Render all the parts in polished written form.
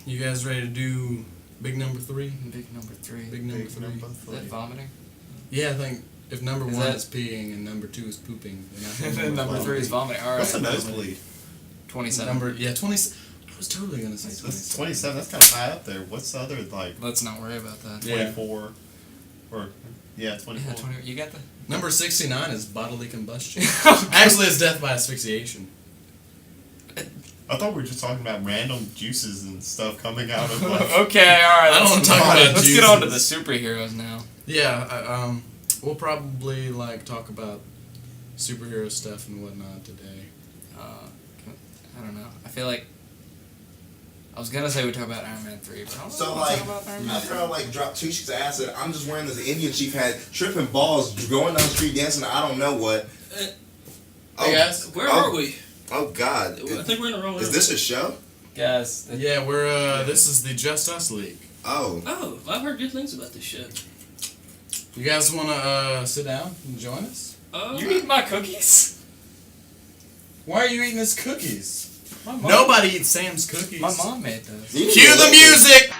You guys ready to do big number 3? Big number 3. Big number 3. Is that vomiting? Yeah, I think if number 1 is peeing and number 2 is pooping, then number 3 is vomiting. All right. What's a nosebleed? 27. 20. I was totally gonna say 27. That's 27. That's kind of high up there. What's the other like? Let's not worry about that. 24. Or 24. Yeah, 20. You got the Number 69 is bodily combustion. Actually, it's death by asphyxiation. I thought we were just talking about random juices and stuff coming out of. Okay, all right. I don't want to talk about Let's juices. get on to the superheroes now. Yeah, we'll probably talk about superhero stuff and whatnot today. I don't know. I feel like I was gonna say we talk about Iron Man 3, but I don't So know like, talk about Iron Man after I dropped 2 sheets of acid, I'm just wearing this Indian chief hat, tripping balls, going down the street dancing. I don't know what. Hey guys, Where are we? Oh God! I think we're in the wrong room. Is this a show? Guys. yeah, we're this is the Just Us League. Oh. Oh, I've heard good things about this show. You guys want to sit down and join us? You eat my cookies? Why are you eating his cookies? My mom, Nobody eats Sam's cookies. My mom made those. Cue the music!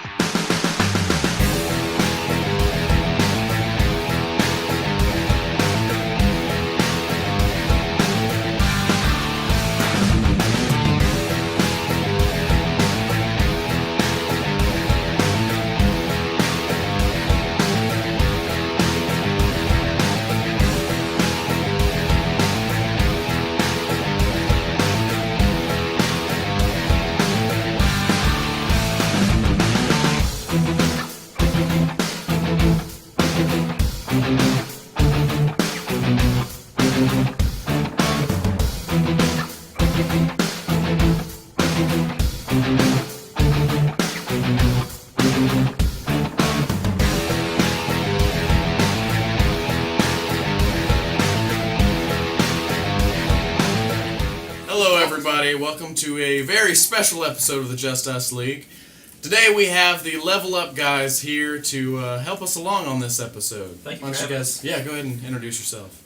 Hello everybody, welcome to a very special episode of the Just Us League. Today we have the Level Up guys here to help us along on this episode. Thank you Why don't for you having guys, yeah, go ahead and introduce yourself.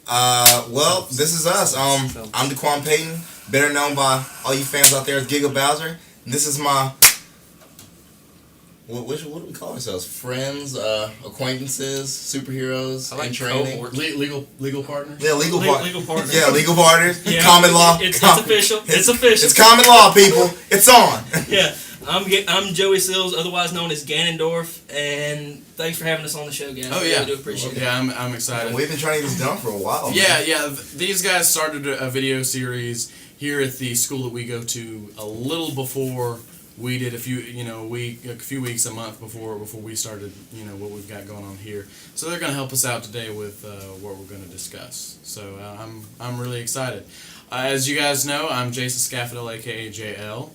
Well, this is us. I'm Diquan Payton, better known by all you fans out there as GigaBowser. And this is my what do we call ourselves? Friends, acquaintances, superheroes, I like in training. cohort. Legal partners? Yeah, legal partners. Yeah, legal partners. Yeah, Common law. It's official. It's official. It's common law, people. It's on. Yeah, I'm Joey Sills, otherwise known as Ganandorf, and thanks for having us on the show, guys. Oh I yeah, really do appreciate it. Yeah, I'm excited. We've been trying to get this done for a while. Yeah. These guys started a video series here at the school that we go to a little before we did. A few weeks, a month before we started. What we've got going on here. So they're going to help us out today with what we're going to discuss. So I'm really excited. As you guys know, I'm Jason Scaffidel, aka JL.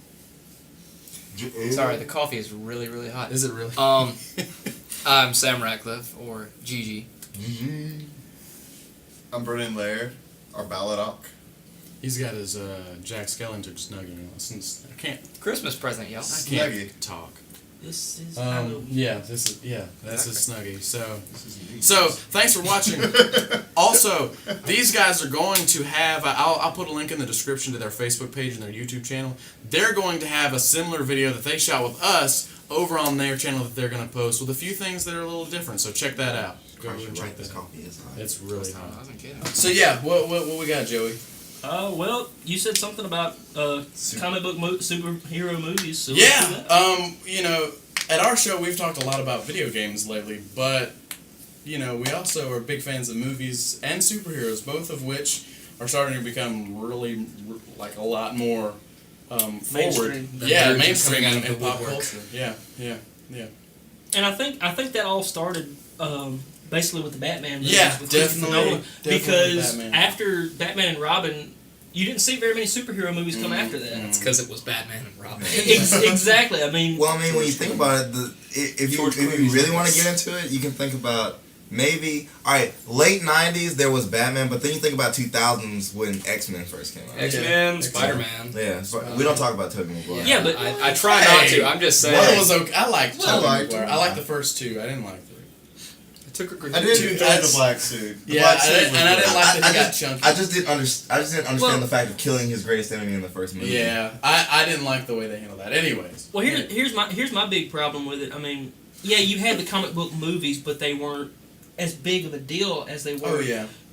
Sorry, the coffee is really, really hot. Is it really? I'm Sam Ratcliffe, or Gigi. I'm Brennan Laird, our Balladoc. He's got his Jack Skellington snuggie on since I can't Christmas present, y'all. I can't Snuggie. talk. This is That's his snuggie. So thanks for watching. Also, these guys are going to have. I'll put a link in the description to their Facebook page and their YouTube channel. They're going to have a similar video that they shot with us over on their channel that they're going to post with a few things that are a little different. So check that out. Go over and check This that out. coffee is hot. It's really I hot. wasn't kidding. So yeah, what we got, Joey? well, you said something about comic book superhero movies. So Yeah, let's do that. at our show we've talked a lot about video games lately, but we also are big fans of movies and superheroes, both of which are starting to become really like a lot more forward. Mainstream. Yeah, They're just mainstream coming out in of the pop woodwork. culture. Yeah. And I think that all started basically with the Batman movies. Yeah, with Christopher definitely. Nolan, Definitely because Batman. after Batman and Robin, you didn't see very many superhero movies come after that. It's because it was Batman and Robin. Exactly. I mean, Well, I mean, when you think about it, if you really want to get into it, you can think about maybe, alright, late 90s there was Batman, but then you think about 2000s when X-Men first came out. X-Men, Yeah. Spider-Man. Yeah, we don't talk about Tobey Maguire. yeah, but I try not to. I'm just saying. One was okay. I liked I liked Tobey Maguire. him. I liked the first two. I didn't like three. Took a I didn't enjoy the black suit. The Yeah, black suit was and I didn't good. like that he got chunky. I just didn't understand the fact of killing his greatest enemy in the first movie. Yeah, I didn't like the way they handled that. Anyways. Well, here's my big problem with it. I mean, yeah, you had the comic book movies, but they weren't as big of a deal as they were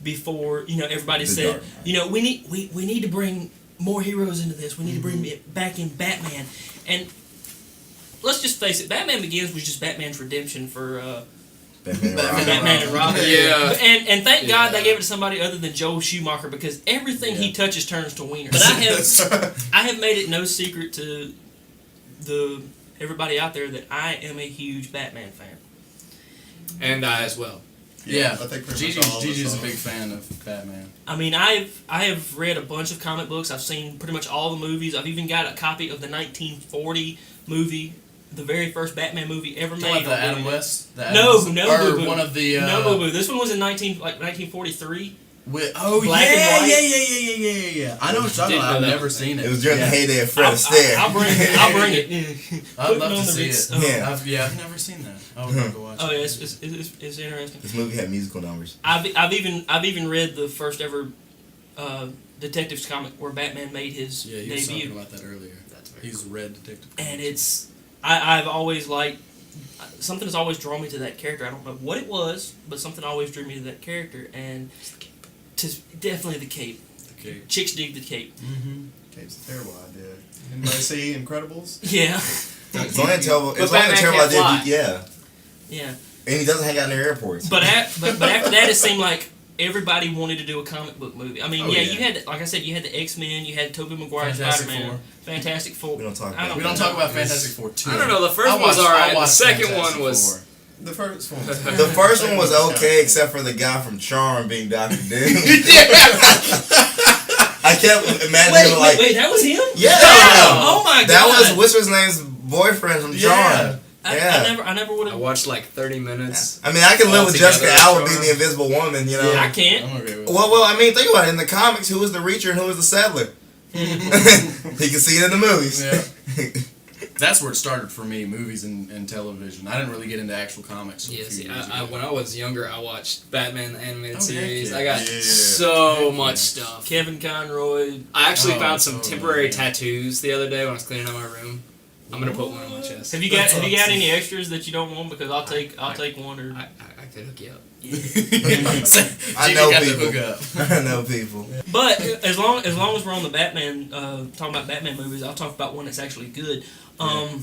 before. You know, everybody The said, Dark Knight. you know, we need to bring more heroes into this. We need to bring it back in Batman. And let's just face it, Batman Begins was just Batman's redemption for Batman and Robin. Yeah. And thank God they gave it to somebody other than Joel Schumacher, because everything he touches turns to wiener. But I have made it no secret to everybody out there that I am a huge Batman fan. And I as well. Yeah, I think pretty much all of us Gigi's a are. big fan of Batman. I mean, I have read a bunch of comic books. I've seen pretty much all the movies. I've even got a copy of the 1940 movie, the very first Batman movie ever Talking made. about the Adam West? The No, Adam no, West- or boo-boo. one of the No, boo-boo. This one was in 1943. Black and white. yeah. I know what you're talking Didn't about. know I've that. never seen it. It was during the Yeah. heyday of Fred Astaire. I'll bring it. I'd Putting love on to the see Ritz. it. Yeah. I've never seen that. I would love to watch Oh it. yeah, it's interesting. This movie had musical numbers. I've even read the first ever detectives comic where Batman made his Yeah, you were talking debut, about that earlier. That's very He's read Detective and Comics. it's I've always liked something has always drawn me to that character. I don't know what it was, but something always drew me to that character, and definitely the cape. Okay. Chicks dig the cape. Mm-hmm. It's a terrible idea. Anybody see Incredibles? Yeah, It's only a terrible. But It's only a Batman terrible can't idea. fly. Yeah, yeah. and he doesn't hang out near airports. But after that, it seemed like everybody wanted to do a comic book movie. I mean, Oh, yeah, yeah. you had, like I said, you had the X-Men, you had Tobey Maguire's Fantastic Spider-Man, Four. Fantastic Four. We don't talk I about We don't know. talk about Fantastic Four 2. I don't know, the first I one was watched- alright, I the watched second Fantastic one was... Four. The first one. The first one was okay, except for the guy from Charm being Dr. Doom. I kept imagining like, Wait, that was him? yeah, Oh my god. that was what's his name's boyfriend from Charm. Yeah. I never would I have. watched like 30 minutes. I mean, I can live with Altogether, Jessica Alba being Charm. the Invisible Woman, you know. I can't. I'm okay with it. Well, I mean, think about it. In the comics, who was the Reacher and who was the Settler? He can see it in the movies. Yeah. That's where it started for me, movies and television. I didn't really get into actual comics. Until Yeah, a few see, years I, ago. when I was younger, I watched Batman the Animated Oh, heck Series. yeah. I got Yeah. so Heck much yeah. stuff. Kevin Conroy. I actually Oh, found some totally, temporary yeah. tattoos the other day when I was cleaning out my room. I'm gonna put one on my chest. Have you got any extras that you don't want? Because I'll take one or. I could hook you up. I know got the people. hookup. I know people. But as long as we're on the Batman, talking about Batman movies, I'll talk about one that's actually good. The And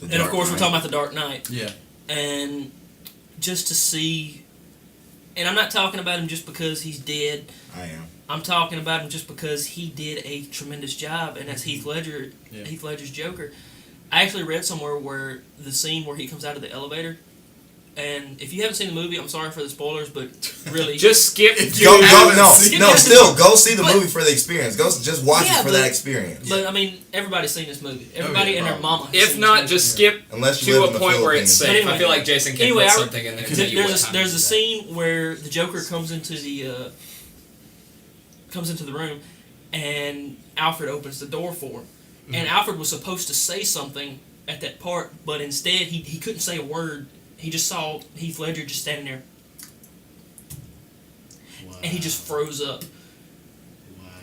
of Dark course, we're Knight. talking about The Dark Knight. Yeah. And just to see, and I'm not talking about him just because he's dead. I am. I'm talking about him just because he did a tremendous job, and that's Heath Ledger, Yeah. Heath Ledger's Joker. I actually read somewhere where the scene where he comes out of the elevator, and if you haven't seen the movie, I'm sorry for the spoilers, but really, Just skip. Go, seen no, it. still go see the But- movie for the experience. Go, just watch Yeah, it for but- that experience. But I mean, everybody's seen this movie. Everybody yeah, and their probably. mama. has If seen not, this just skip Unless you to live a in the point where it's Philippines. safe. But anyway- I feel like Jason can Anyway, put I- something in there. to movie. tell you what time There's it a is. scene where the Joker comes into the room, and Alfred opens the door for him. And Alfred was supposed to say something at that part, but instead he couldn't say a word. He just saw Heath Ledger just standing there, and he just froze up.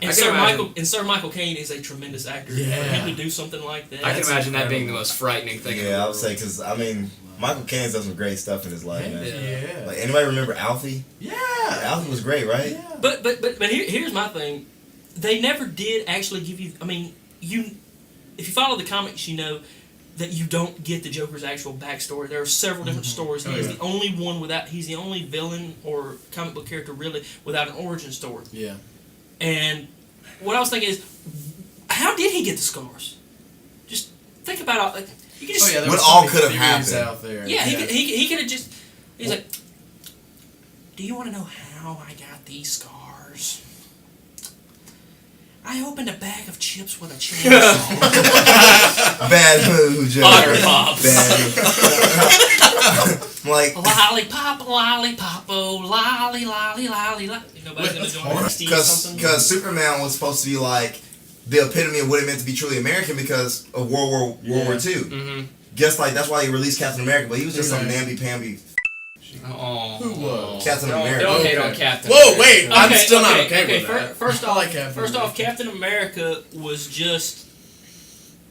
And I can imagine- Sir Michael Caine is a tremendous actor. For Yeah. him to do something like that. I can That's imagine that being the incredible. most frightening thing. in the Yeah, I would world. say because I mean, Michael Caine's done some great stuff in his life, man. Yeah. Like anybody remember Alfie? Yeah. Alfie was great, right? Yeah. But here's my thing. They never did actually give you. I mean, if you follow the comics, you know that you don't get the Joker's actual backstory. There are several different stories. Oh, He's yeah. the only one without. He's the only villain or comic book character really without an origin story. Yeah. And what I was thinking is, how did he get the scars? Just think about all. Like, you could just. There What was so all many could have theories happened. out there. Yeah, he could have just. He's like, do you want to know how I got these scars? I opened a bag of chips with a chainsaw. Bad move, Joe. Honor Bob. Bad move. Like, lollipop, oh, lolly, lolly, lolly, lolly. Nobody's gonna join Steve something. because Superman was supposed to be like the epitome of what it meant to be truly American because of World War II. Mm-hmm. Guess like that's why he released Captain America, but he was just some Exactly. namby-pamby. Oh. Who was? Captain Don't, America. don't hate Okay. on Captain Whoa, America. wait! I'm still not okay with that. First I off, like Captain first America. off, Captain America was just.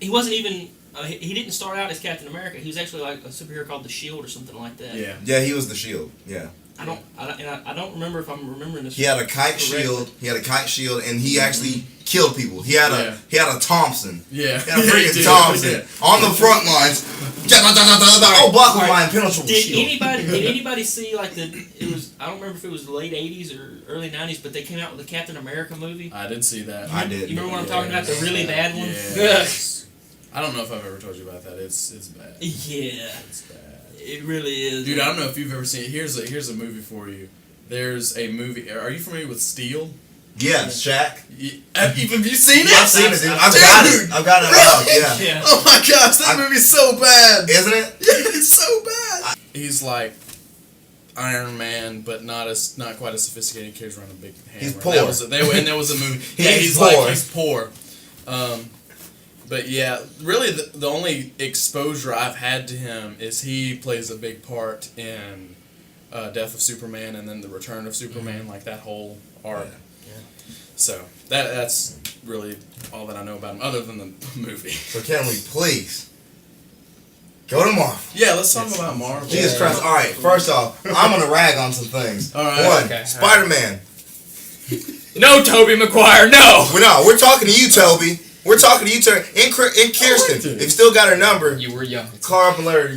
He wasn't even. He didn't start out as Captain America. He was actually like a superhero called the Shield or something like that. Yeah. Yeah, he was the Shield. Yeah. I don't remember if I'm remembering this. He had a kite shield. He had a kite shield, and he actually killed people. He had a Thompson. Yeah. He had a freaking Thompson on the front lines. Oh, block with my impenetrable shield. Did anybody see like it was? I don't remember if it was the late '80s or early '90s, but they came out with the Captain America movie. I did see that. I did. You remember what I'm talking about? The really bad one. Yes. I don't know if I've ever told you about that. It's bad. Yeah, It's bad. it really is. Dude, I don't know if you've ever seen it. Here's a movie for you. There's a movie. Are you familiar with Steel? Yeah, Shaq. Have you seen it? I've seen it, dude. I've got it. I've got it. Really? Yeah. Oh my gosh, that movie's so bad. Isn't it? Yeah, it's so bad. He's like Iron Man, but not quite as sophisticated. He carries around a big hammer. He's poor. And there was a movie. He's he's poor. But yeah, really the only exposure I've had to him is he plays a big part in Death of Superman and then the Return of Superman, like that whole arc. Yeah. So that's really all that I know about him, other than the movie. So can we please go to Marvel? Yeah, let's talk about Marvel. Jesus Christ. All right, first off, I'm going to rag on some things. All right. One, Okay. Spider-Man. No, Tobey Maguire, no! We're talking to you, Toby. We're talking to you, and Kirsten. If you still got her number, You were young. call her up and let her.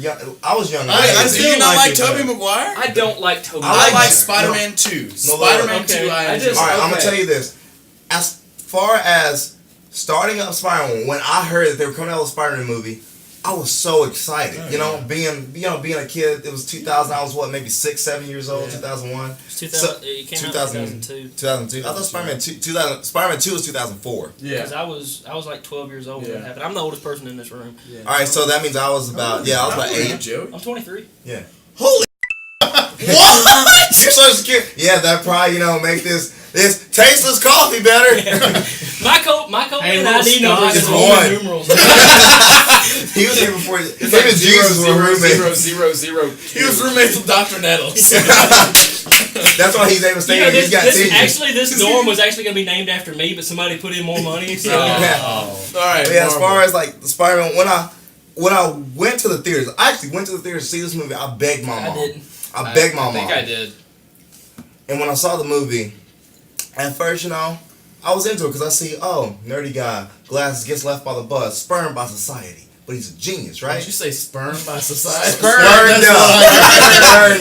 I was young. I did. still not like it, Tobey though. Maguire. I don't like Tobey I I Maguire. like no. Spider-Man 2. No, Spider-Man okay. 2 I I enjoy. just- All right, I'm gonna Okay. tell you this. As far as starting up Spider-Man, when I heard that they were coming out with a Spider-Man movie, I was so excited. Oh, you know, being a kid. It was 2000. I was maybe 6, 7 years old. 2001. It's 2000. It came out in 2002. 2002. I thought Spider-Man 2 was 2004. Because Yeah. I was like 12 years old when Yeah. it happened. I'm the oldest person in this room. All right, so that means I was about I was about 8. Joey. I'm 23. Yeah. Holy What? You're so scared. Yeah, that probably make this tasteless coffee better. My coat Hey, and little ID number Scott. is It's Roman one. numerals. He was here before. Him It's like and Jesus were roommates. 000. He was roommates with Dr. Nettles. That's why he's able to stay here. He's got tenure. This dorm was actually going to be named after me, but somebody put in more money. So. Yeah. Alright. But yeah, as far as like the Spider-Man, when I went to the theaters, I actually went to the theaters to see this movie. I begged my mom. I didn't. I begged my I mom. think I did. And when I saw the movie, at first, I was into it because I see, nerdy guy, glasses, gets left by the bus, spurned by society. But he's a genius, right? Did you say sperm by society? Sperm. Spurned up.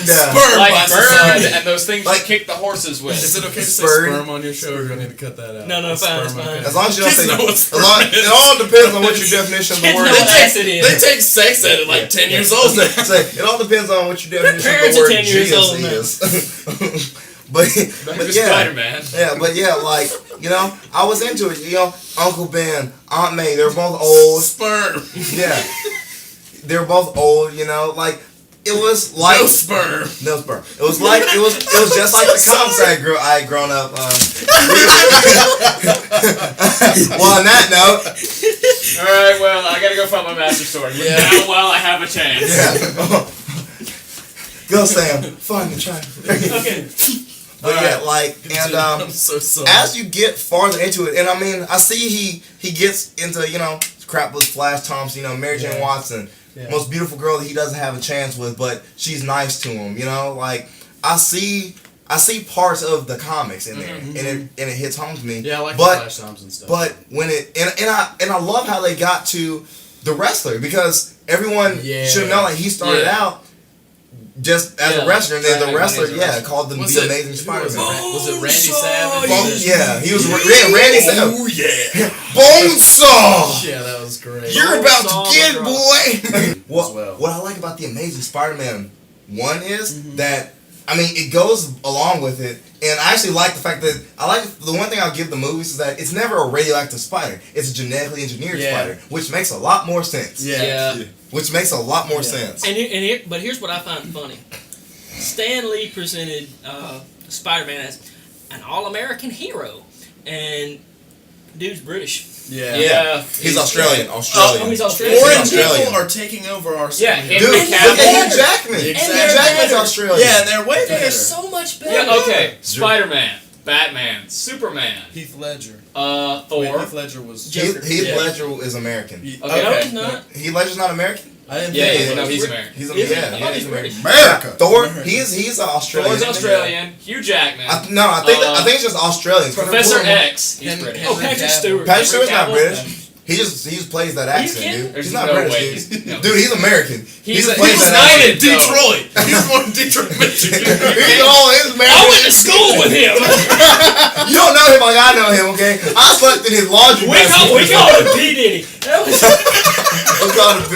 Sperm by Like bird society. and those things Like- you kick the horses with. Is it okay to say Spurred. sperm on your show, or do I need to cut that out? No, fine, it's fine. As long as you don't Kids say know what sperm is. it all depends on what your definition of the Kids word know is. what acid is. They take sex ed at like 10 years old. It all depends on what your definition of Parents the are word 10 years genius old now. is. but yeah, Spider-Man. yeah, but yeah, like I was into it. Uncle Ben, Aunt May, they were both old. Sperm. Yeah, they were both old. Like it was like No sperm. no sperm. It was just like the comics I had grown up. Well, on that note, Alright, well, I gotta go find my master sword. Yeah. Now while I have a chance. yeah. Go Sam, find the child. Okay. But yeah, like I'm so sorry. as you get farther into it, and I mean, I see he gets into crap with Flash Thompson, Mary Jane Yeah. Watson, Yeah. most beautiful girl that he doesn't have a chance with, but she's nice to him. Like I see parts of the comics in there, and it hits home to me. Yeah, I like but the Flash Thompson stuff. but when it and I love how they got to the wrestler because everyone Yeah. should know he started Yeah. out just as Yeah, a wrestler, and then trying the to wrestler make money as a wrestler. called them Was the it- Amazing who Spider-Man. was it Randy Savage? Yeah, he was Randy Savage. Oh yeah. Bonesaw! Yeah, that was great. You're about Bonesaw to get, McGraw. boy! What, well. what I like about the Amazing Spider-Man 1 is that, it goes along with it, and I actually like the fact that, the one thing I'll give the movies is that it's never a radioactive spider. It's a genetically engineered Yeah. spider, which makes a lot more sense. Yeah. Which makes a lot more sense. But here's what I find funny. Stan Lee presented Spider-Man as an all-American hero, and dude's British. Yeah. He's Australian. Oh, he's Australian. Foreign Australian. people are taking over our Yeah, screen. Henry Dude, Cavill. look at Hugh Jackman. Exactly. Hugh Jackman's Australian. Yeah, and they're way better. They're so much better. Yeah, okay. Spider-Man, Batman, Superman, Heath Ledger. Thor. Wait, Heath Ledger was. Heath Yeah. Ledger is American. Okay. No, he's not. Heath Ledger's not American? I didn't Yeah, think no, he's American. He's Is he? I yeah, thought he's he's American. America. Thor, he's an Australian. Thor's Australian. Hugh Jackman. I think it's just Australians. Professor X. He's Henry- British. Oh, Patrick Stewart. Patrick Stewart's not Cavill? British. He just plays that Are you accent, kidding? dude. There's He's not no British, way. dude. No. Dude, he's American. He He's just a- plays he's that accent. United, though. Detroit. He's from Detroit, Michigan. He's all his I American. went to school with him. You don't know him like I know him, okay? I slept in his laundry we called him P Diddy. That was We called him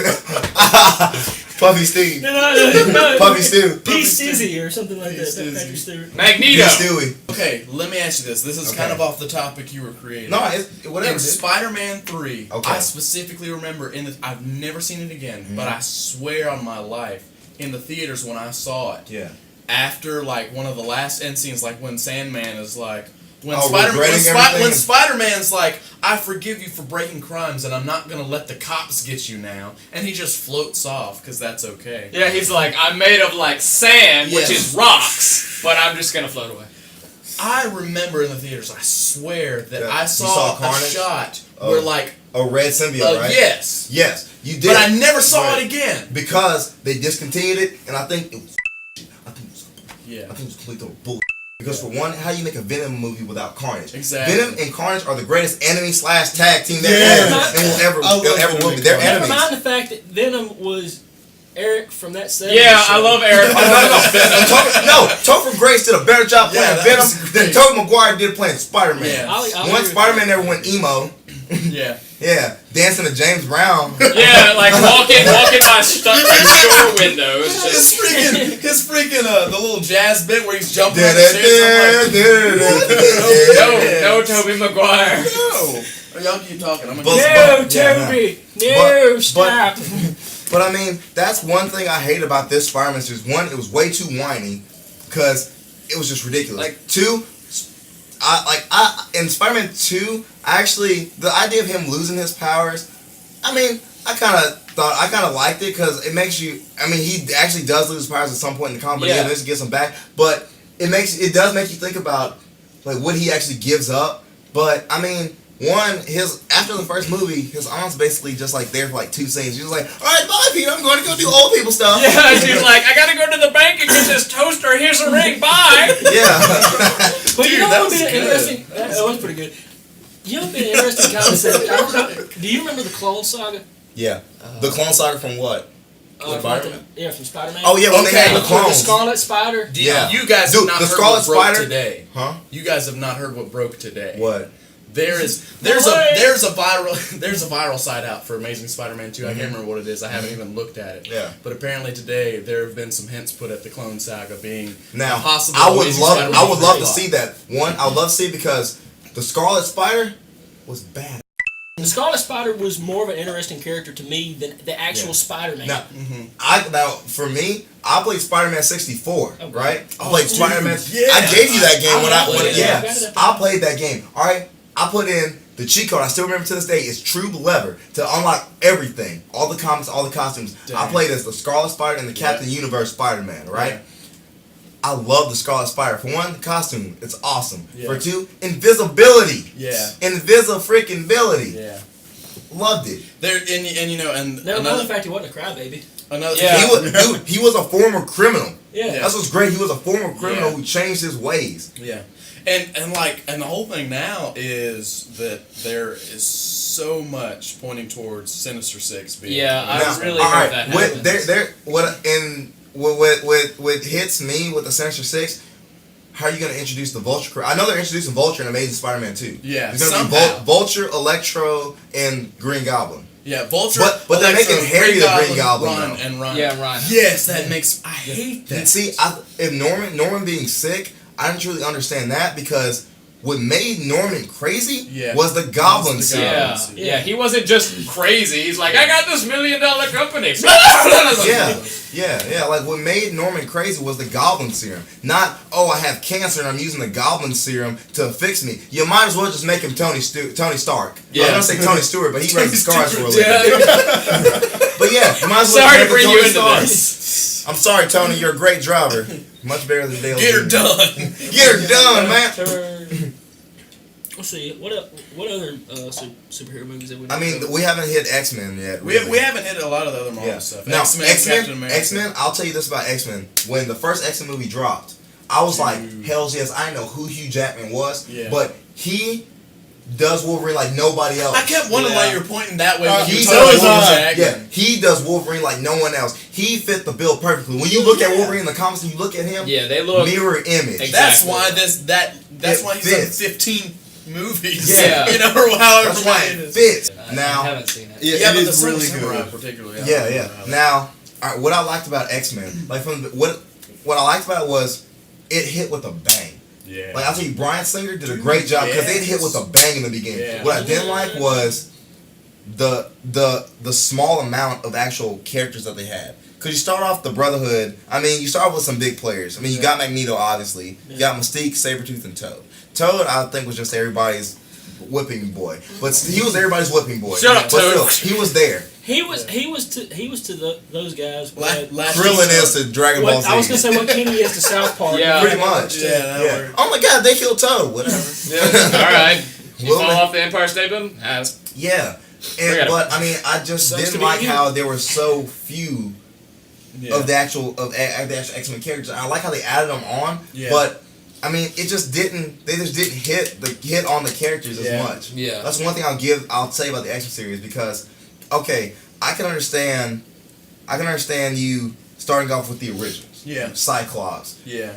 Puffy Steve. no. Puffy Stew. P Stizzy or something like that. Stizzy. Patrick Stewart. Magneto. Stewie. Okay, let me ask you this. This is Okay. kind of off the topic you were creating. No, it's whatever. In dude. Spider-Man 3, Okay. I specifically remember I've never seen it again, but I swear on my life, in the theaters when I saw it, Yeah. after like one of the last end scenes, like when Sandman is like, when regretting everything? when Spider-Man's like, I forgive you for breaking crimes, and I'm not gonna let the cops get you now, and he just floats off because that's okay. Yeah, he's like, I'm made of like sand, which Yes. is rocks, but I'm just gonna float away. I remember in the theaters, I swear that Yeah. I You saw saw a Carnage? shot Oh. where like, A red symbiote, right? yes, Yes, you did. but I never saw Right. it again. Because they discontinued it, and I think it was. I think Yeah. it was complete total bull. Because for one, how do you make a Venom movie without Carnage? Exactly. Venom and Carnage are the greatest enemy / tag team there Yeah. is, and will ever I love will ever Venom will be. and They're Carnage. Never enemies. mind the fact that Venom was Eric from that 70s Yeah, show. I love Eric. Topher Grace did a better job Yeah, playing that Venom was than great. Tobey Maguire did playing Spider-Man. Yeah. I'll Once agree Spider-Man with never went emo, Yeah. yeah, dancing to James Brown. Yeah, like walking by store windows. Just, His freaking the little jazz bit where he's jumping on the stairs. no Tobey Maguire. No. Y'all keep talking. I'm But- gonna No, Toby! No, stop! But I mean, that's one thing I hate about this Spider-Man series. One, it was way too whiny, because it was just ridiculous. Like- Two, in Spider-Man 2, the idea of him losing his powers, I mean, I kind of liked it because it makes you. I mean, he actually does lose his powers at some point in the comic, but he Yeah. eventually gets them back. But it does make you think about like what he actually gives up. But I mean. After the first movie, his aunt's basically just like there for like 2 scenes. She was like, "All right, bye, Peter. I'm going to go do old people stuff." Yeah, she's like, I gotta go to the bank and get this toaster. Here's a ring. Bye. Yeah. But you Dude, know that what would was be an good. interesting... That was pretty good. You know what would be an interesting concept? Do you remember the Clone Saga? Yeah. The Clone Saga from what? Spider-Man? Yeah, from Spider-Man. Oh yeah, when they had the The clones. Scarlet Spider. Yeah. You guys Dude, have not the heard Scarlet what broke Spider- today. Huh? You guys have not heard what broke today. What? There's What? a viral site out for Amazing Spider-Man 2. I can't remember what it is. I haven't even looked at it. Yeah. But apparently today there have been some hints put at the Clone Saga being Now, possible. I would Amazing love Spider-Man to 3. see that. One, I would love to see it because the Scarlet Spider was bad. The Scarlet Spider was more of an interesting character to me than the actual Yeah. Spider-Man. Now, for me, I played Spider-Man 64, Okay. right? I played Spider-Man. yeah. I gave you that game Yeah. I played that game. All right, I put in the cheat code. I still remember to this day. It's True Lever to unlock everything, all the comics, all the costumes. I Dang. played as the Scarlet Spider and the Captain Universe Spider-Man, right? Yeah. I love the Scarlet Spider. For one, the costume, it's awesome. Yeah. For two, invisibility. Yeah. Freaking ability. Yeah. Loved it. There and you know and Never mind the fact he wasn't a crybaby. another Yeah. He was a former criminal. Yeah. That's what's great. He was a former criminal Yeah. who changed his ways. Yeah, and the whole thing now is that there is so much pointing towards Sinister Six being. Yeah, I Now, really all hope right, that what happens. what hits me with the Sinister Six? How are you going to introduce the Vulture? I know they're introducing Vulture in Amazing Spider-Man 2. Yeah, It's going to be somehow. Vulture, Electro, and Green Goblin. Yeah, Vulture. But they're Electro, making Harry the Green Goblin run now. and run. Yeah, Ryan. Yes, that makes. I hate that. See, if Norman being sick, I didn't truly understand that because what made Norman crazy Yeah. was the Goblin The series. Yeah. Goblin. Yeah, he wasn't just crazy. He's like, I got this $1 million company. Yeah. Like what made Norman crazy was the Goblin serum. Not, oh, I have cancer and I'm using the Goblin serum to fix me. You might as well just make him Tony Stark. Yeah. I'm gonna say Tony Stewart, but he raised the scars for a living. Yeah. But yeah, you might as well Sorry to just make bring him you Tony into Stark. this. I'm sorry, Tony. You're a great driver. Much better than Dale. Get her Jr. done. Get her done, man. Let's see. What other superhero movies have we? I mean, we haven't hit X-Men yet. We haven't hit a lot of the other Marvel stuff. Now, Captain America. X-Men, I'll tell you this about X-Men. When the first X-Men movie dropped, I was like, hells yes, I know who Hugh Jackman was, but he does Wolverine like nobody else. I kept wondering why you were pointing that way. When He you does, Jack. he does Wolverine like no one else. He fit the bill perfectly. When you look at Wolverine in the comics and you look at him, They look mirror image. Exactly. That's why that's why he's fits. done 15 movies. Yeah. You know, or however That's why many it it is. fits. I Now, haven't seen it. Yeah, but it the is really Samurai good. particularly. yeah. Now, all right, what I liked about X-Men, like what I liked about it was it hit with a bang. Yeah. Like I'll tell you, Bryan Singer did a great job because it hit with a bang in the beginning. Yeah. What I didn't like was the small amount of actual characters that they had. Because you start off the Brotherhood, I mean, you start off with some big players. I mean, you got Magneto, obviously. You got Mystique, Sabretooth, and Toad. Toad, I think, was just everybody's whipping boy. But he was everybody's whipping boy. Shut up, but Toad. still, he was there. He was to those guys. Krillin is to Dragon Ball Z. I was gonna say what Kenny is to South Park. Yeah. Pretty much. Yeah. Oh my God, they killed Toad. Whatever. Alright. You Well, fall off the Empire State Building? Yeah. Forget But I mean, I just Sucks to didn't be like you. how there were so few of the actual X-Men characters. I like how they added them on, but I mean, it just didn't. They just didn't hit on the characters as much. Yeah. That's one thing I'll say about the X-Men series because, okay, I can understand you starting off with the originals. Yeah. Cyclops. Yeah.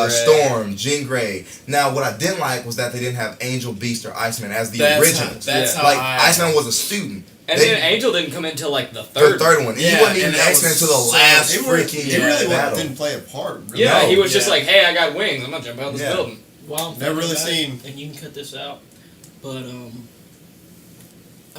Storm, Jean Grey. Now, what I didn't like was that they didn't have Angel, Beast, or Iceman as the originals. That's how like I... Iceman was a student. And then Angel didn't come until like the third. one. He wasn't even X-Men until the last He freaking really battle. didn't play a part. Really. Yeah, No. he was just like, hey, I got wings. I'm gonna jump out this Yeah. building. Well, I'm Never really thinking about seen- it, and you can cut this out, but I'm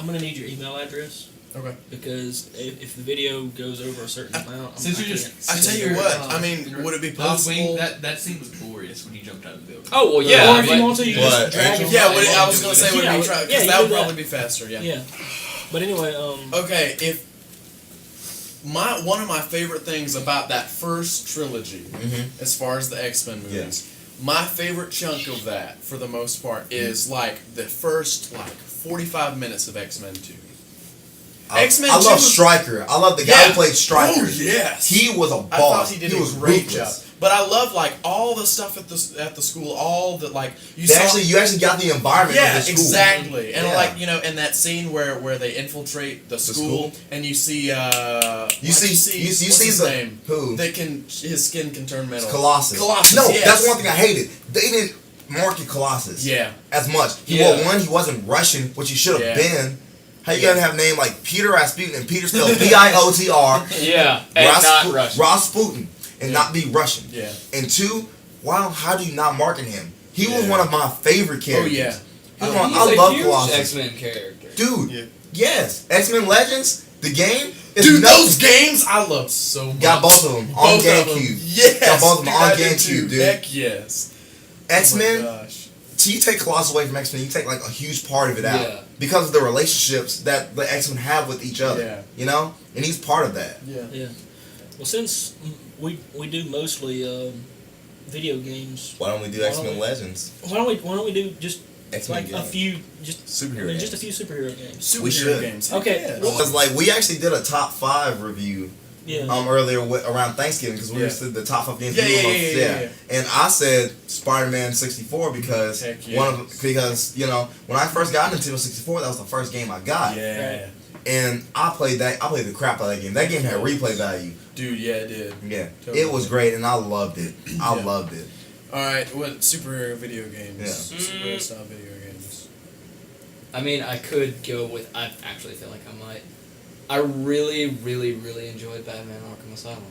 gonna need your email address. Okay. Because if the video goes over a certain amount, Since I you're just, can't. I tell you what. I mean, would it be those wing, possible? that scene was glorious when he jumped out of the building. Oh well, yeah. Or if you but- want to, you can But just drag him. Yeah. right. I was gonna say would Yeah, be try yeah, because you that do would that. probably be faster. Yeah. Yeah. But anyway, Okay. If one of my favorite things about that first trilogy, as far as the X-Men movies, my favorite chunk of that, for the most part, is like the first 45 minutes of X-Men 2. X-Men I 2 love was- Stryker. I love the guy who played Stryker. Oh yes. He was a I thought boss. he did was a great job. ruthless. But I love like all the stuff at the school, all the like you They saw. you actually got the environment of Yeah, the school. exactly. And Yeah. like in that scene where they infiltrate the school, and you see You see what's his the name? who? His skin can turn metal. Colossus. Colossus. No, yes. that's one thing I hated. They didn't market Colossus. Yeah. As much. He wasn't Russian, which he should have been. How you gonna have a name like Peter Rasputin and Peter spelled Piotr? Yeah, and not Russian. Rasputin and not be Russian. Yeah. And two, how do you not market him? He was one of my favorite characters. Oh yeah. He's I a love huge Colossus. X-Men character. Dude, Yeah. yes. X-Men Legends, the game, is Dude, nuts. those games I love so much. Got both of them on Both of them. GameCube. Yes. Got both of them dude, on I did GameCube, too. dude. Heck yes. X-Men, Oh my gosh. so you take Colossus away from X-Men, you take like a huge part of it out. Yeah. Because of the relationships that the X-Men have with each other. Yeah. You know? And he's part of that. Yeah. Yeah. Well, since we do mostly video games, Why don't we do Why X-Men don't we- Legends? why don't we do just X-Men like games. a few Superhero just a games. few superhero games? Superhero We should. games. Okay. Yes. Well, Because like we actually did a top 5 review Yeah. earlier around Thanksgiving because we listed the top 5 games. Yeah, we were yeah, most- yeah. And I said Spider-Man 64 because Heck yes. when I first got Nintendo 64, that was the first game I got. Yeah. And I played the crap out of that game. That game had replay value. Dude, yeah, it did. Yeah. Totally. It was great and I loved it. I Yeah. loved it. Alright, what superhero video games? Yeah. Superhero style video games. I mean, I could go with. I actually feel like I might. I really, really, really enjoyed Batman Arkham Asylum.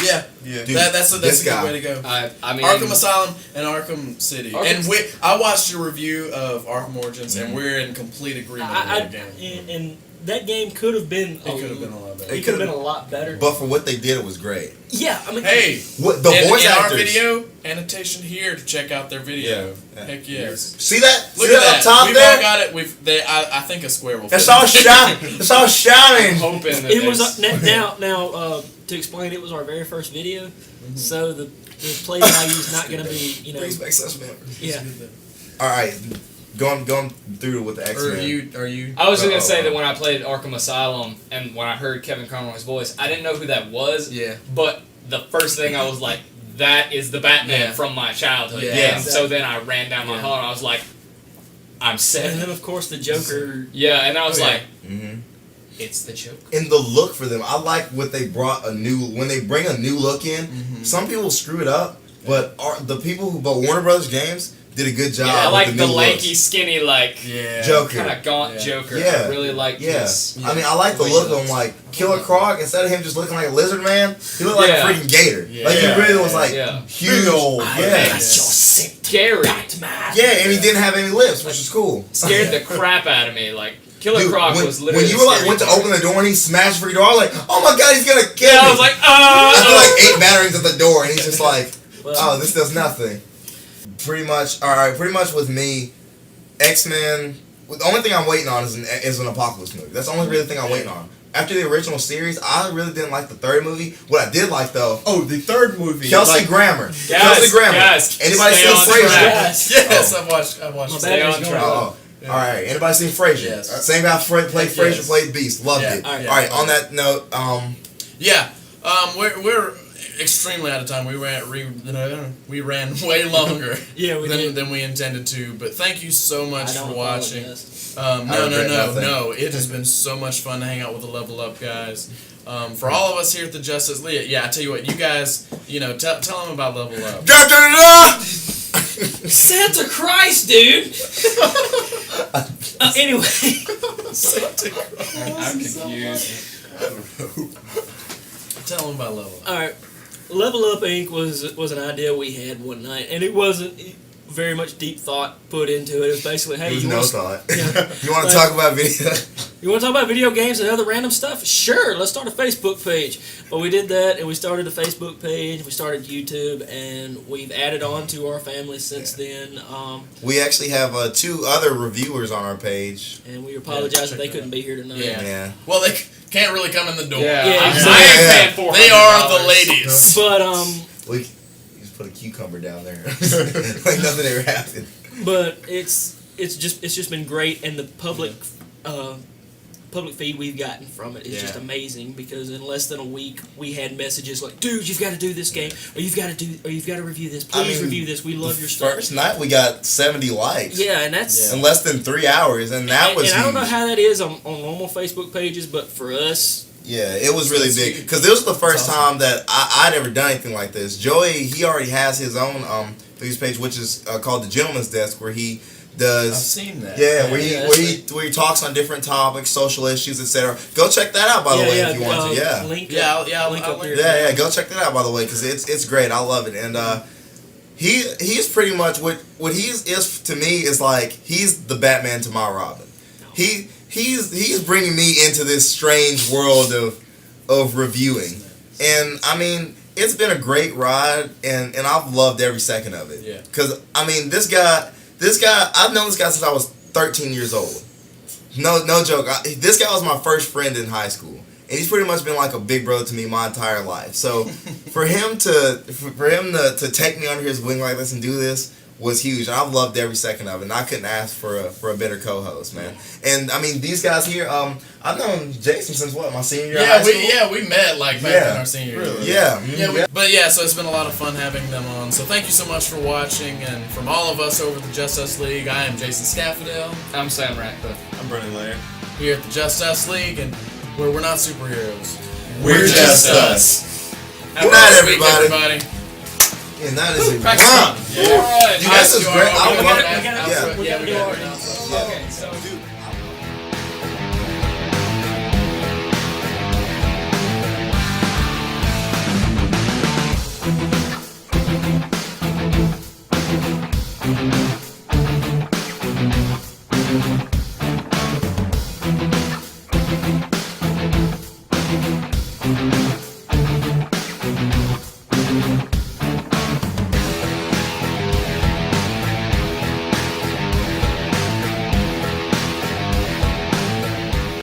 Yeah, Yeah. Dude, that's a this good guy. way to go. I mean, Arkham Asylum and Arkham City. Arkham- And I watched your review of Arkham Origins, and we're in complete agreement with that game. And that game could have been. It could have been a lot better. It could have been a lot better. But for what they did, it was great. Yeah, I mean. Hey, What the voice in our actors. video, annotation here to check out their video. Yeah. Heck yes. See that? Look See at that that. up top We've there? all got it. I think a square will fit. It's all shining. It's all shining. hoping that It was there's- now to explain. It was our very first video, so the play value is not going to be Brings back such memories. yeah. All right, going through with the X Or Men. are you? I was gonna say that when I played Arkham Asylum and when I heard Kevin Conroy's voice, I didn't know who that was. Yeah. But the first thing I was like, that is the Batman Yeah. from my childhood. Yeah. And so then I ran down my Yeah. hall and I was like, I'm And seven. then of course the Joker. Yeah, and I was Oh, yeah. like, Mm-hmm. it's the Joker. And the look for them, I like what they brought when they bring a new look in. Mhm. Some people screw it up, but Warner Brothers Games did a good job. Yeah, I with like the new lanky, looks. skinny, like Yeah. Joker. kind of gaunt Yeah. Joker. Yeah. I really like Yeah. his. I mean, I like the way look he of him. looks. Like Killer Croc, instead of him just looking like a lizard man, he looked like Yeah. a freaking gator. Yeah. Like he really was like Yeah. huge. Big old. Yeah. Scary. Yeah, and he didn't have any lips, which is cool. Scared the crap out of me. Like Killer Dude, Croc when, was literally. when you were like the went to scary open the door and he smashed for your door, I was like, oh my god, he's gonna kill Yeah, me. I was like, I feel like 8 batteries at the door, and he's just like, Well, oh, this does nothing. Pretty much with me, X-Men, the only thing I'm waiting on is an Apocalypse movie. That's the only real thing I'm waiting on. After the original series, I really didn't like the third movie. What I did like, though, Oh, the third movie. Kelsey like, Grammer. Guys, Kelsey Grammer. guys, Anybody stay seen on Frasier? track. Yes. Yes, Oh. I've watched. My Stay battery's on going. track. Oh, all right. Anybody seen Frasier? Yes. Same guy played Frasier, Yes. played Beast. Loved Yeah. it. All right. All right. On that note, Yeah. We're extremely out of time. We ran way longer Yeah, we did. than we intended to. But thank you so much I don't for watching. apologize. No. It has been so much fun to hang out with the Level Up guys. For all of us here at the Justice League, yeah, I tell you what, you guys, tell them about Level Up. Santa Christ, dude. Anyway, I'm confused. Tell them about Level Up. all right. Level Up Inc. was an idea we had one night, and it wasn't very much deep thought put into it. It was basically, hey, There's you no want thought. Yeah. You want to Like- talk about video? You want to talk about video games and other random stuff? Sure, let's start a Facebook page. But we did that, and we started a Facebook page. We started YouTube, and we've added on to our family since then. We actually have 2 other reviewers on our page. And we apologize that they check couldn't be here tonight. Yeah. Yeah. Well, they can't really come in the door. Yeah, Yeah, I'm exactly. I ain't paying $400. They are the ladies. But We just put a cucumber down there. Like nothing ever happened. it's just been great, and the public feed we've gotten from it is just Yeah. amazing, because in less than a week we had messages like, dude, you've got to do this game, or you've got to review this, please review this, we love your stuff. First night we got 70 likes. Yeah, and that's In less than 3 hours, and that was and I don't know huge. how that is on normal Facebook pages, but for us, Yeah, it was really That's big huge. because this was the first That's awesome. time that I'd ever done anything like this. Joey, he already has his own Facebook page, which is called the Gentleman's Desk, where he I've does. seen that. Yeah, where Yeah, where he talks on different topics, social issues, etc. Go check that out, by the way, if you want to. Yeah, link Yeah, up, I'll link link up there. yeah. Go check that out, by the way, because it's great. I love it, and he's pretty much what is to me is like he's the Batman to my Robin. He's bringing me into this strange world of reviewing, and I mean it's been a great ride, and I've loved every second of it. Yeah. Because I mean this guy I've known this guy since I was 13 years old. No joke. This guy was my first friend in high school, and he's pretty much been like a big brother to me my entire life. So for him to take me under his wing like this and do this was huge, and I've loved every second of it. And I couldn't ask for a better co-host, man. And I mean these guys here. I've known Jason since what, my senior year of high school? we met like back Yeah. in our senior year. Really? Yeah. But yeah, so it's been a lot of fun having them on. So thank you so much for watching, and from all of us over at the Justice League, I am Jason Staffordale I'm Sam Ratcliffe. I'm Brennan Laird. here at the Justice League, and where we're not superheroes. We're just us. Have Good a night, nice week, everybody. everybody. And that is a Practice. wow. Yeah. You guys is great. I We love gotta it. do our We gotta do announcement. our Yeah, we gotta do our announcement. Okay, so Dude.